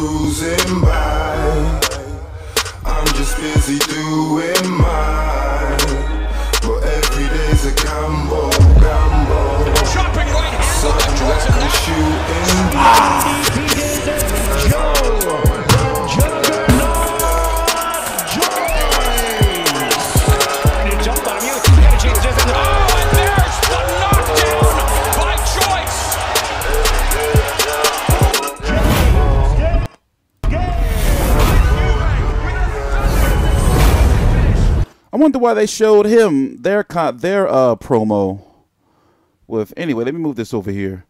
cruising by. I'm just busy doing mine. But every day's a gamble. Chopping right hand. So I'm shooting I wonder why they showed him their promo with. Anyway, let me move this over here.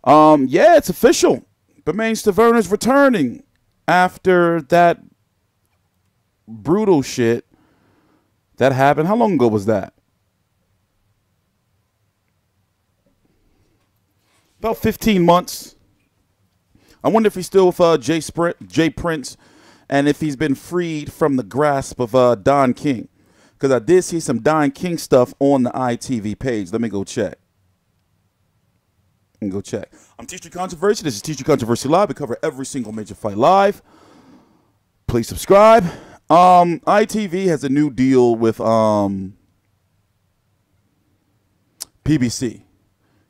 Yeah, it's official. Bermane Stiverne is returning after that brutal shit that happened. How long ago was that? About 15 months. I wonder if he's still with Jay Prince, and if he's been freed from the grasp of Don King. Because I did see some Don King stuff on the ITV page. Let me go check. I'm TstreeT Controversy. This is TstreeT Controversy Live. We cover every single major fight live. Please subscribe. ITV has a new deal with PBC.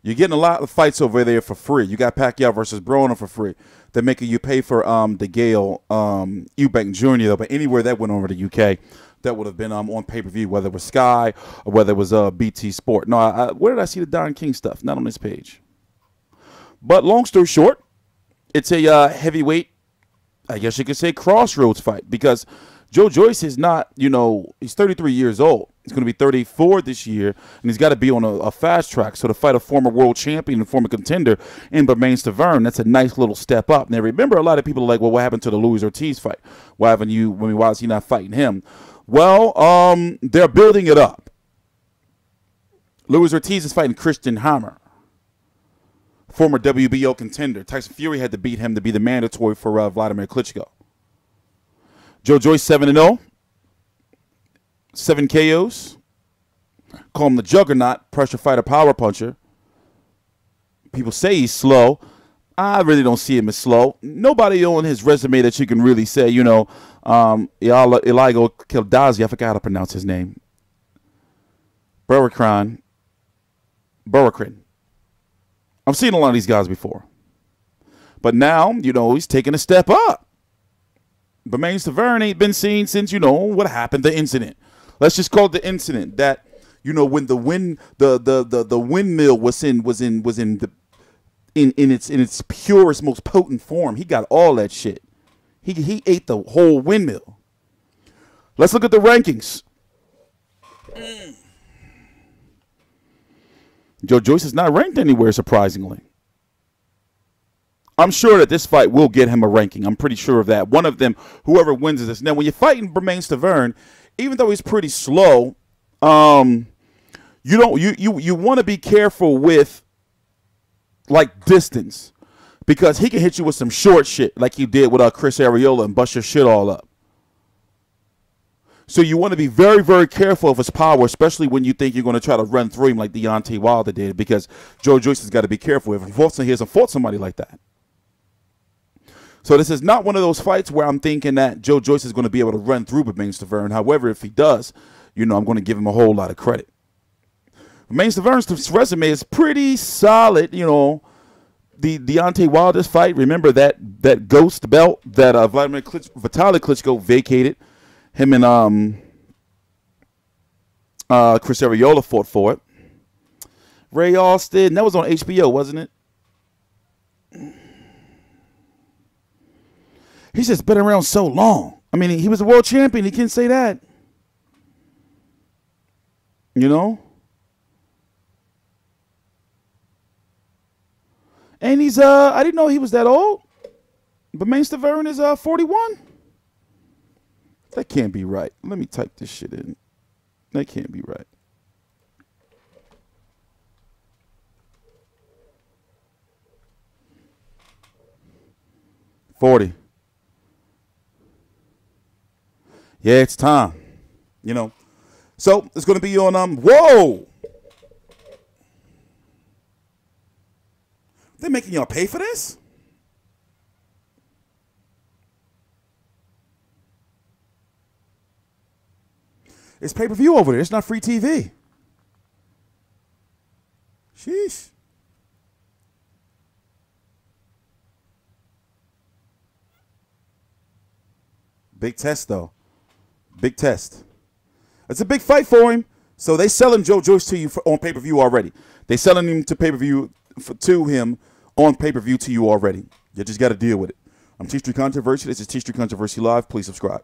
You're getting a lot of fights over there for free. You got Pacquiao versus Broner for free. They're making you pay for the Gale Eubank Jr. though. But anywhere that went over to UK, that would have been on pay-per-view, whether it was Sky or whether it was BT Sport. No, where did I see the Don King stuff? Not on this page. But long story short, it's a heavyweight, I guess you could say, crossroads fight, because Joyce is not, he's 33 years old. He's going to be 34 this year, and he's got to be on a fast track. So to fight a former world champion and former contender in Bermane Stiverne, that's a nice little step up. Now, remember, a lot of people are like, well, what happened to the Ortiz fight? Why is he not fighting him? Well, they're building it up. Ortiz is fighting Christian Hammer, former WBO contender. Tyson Fury had to beat him to be the mandatory for Vladimir Klitschko. Joyce 7-0, 7 KOs. Call him the Juggernaut, pressure fighter, power puncher. People say he's slow. I really don't see him as slow. Nobody on his resume that you can really say, Eligo Kildazi, I forgot how to pronounce his name. Burricron. I've seen a lot of these guys before. But now, he's taking a step up. Bermane Stiverne ain't been seen since, what happened, the incident. Let's just call it the incident that, when the windmill was in its purest, most potent form. He got all that shit. He ate the whole windmill. Let's look at the rankings. Joyce is not ranked anywhere, surprisingly. I'm sure that this fight will get him a ranking. I'm pretty sure of that. One of them, whoever wins this. Now, when you're fighting Bermane Stiverne, even though he's pretty slow, you want to be careful with distance, because he can hit you with some short shit like he did with Chris Arreola and bust your shit all up. So you want to be very, very careful of his power, especially when you think you're going to try to run through him like Deontay Wilder did, because Joyce has got to be careful. If unfortunately he hasn't fought somebody like that. So this is not one of those fights where I'm thinking that Joyce is going to be able to run through Bermane Stiverne. However, if he does, I'm going to give him a whole lot of credit. Bermane Stiverne's resume is pretty solid. The Deontay Wilder fight, remember that ghost belt that Vitaly Klitschko vacated. Him and Chris Arreola fought for it. Ray Austin, that was on HBO, wasn't it? He's just been around so long. I mean, he was a world champion. He can't say that. And he's, I didn't know he was that old. Bermane Stiverne is 41. That can't be right. Let me type this shit in. That can't be right. $40. Yeah, it's time. So it's going to be on, whoa. They're making y'all pay for this? It's pay-per-view over there. It's not free TV. Sheesh. Big test, though. Big test. It's a big fight for him. So they selling Joyce to you on pay-per-view already. They selling him to pay-per-view to him on pay-per-view to you already. You just got to deal with it. I'm TstreeT Controversy. This is TstreeT Controversy Live. Please subscribe.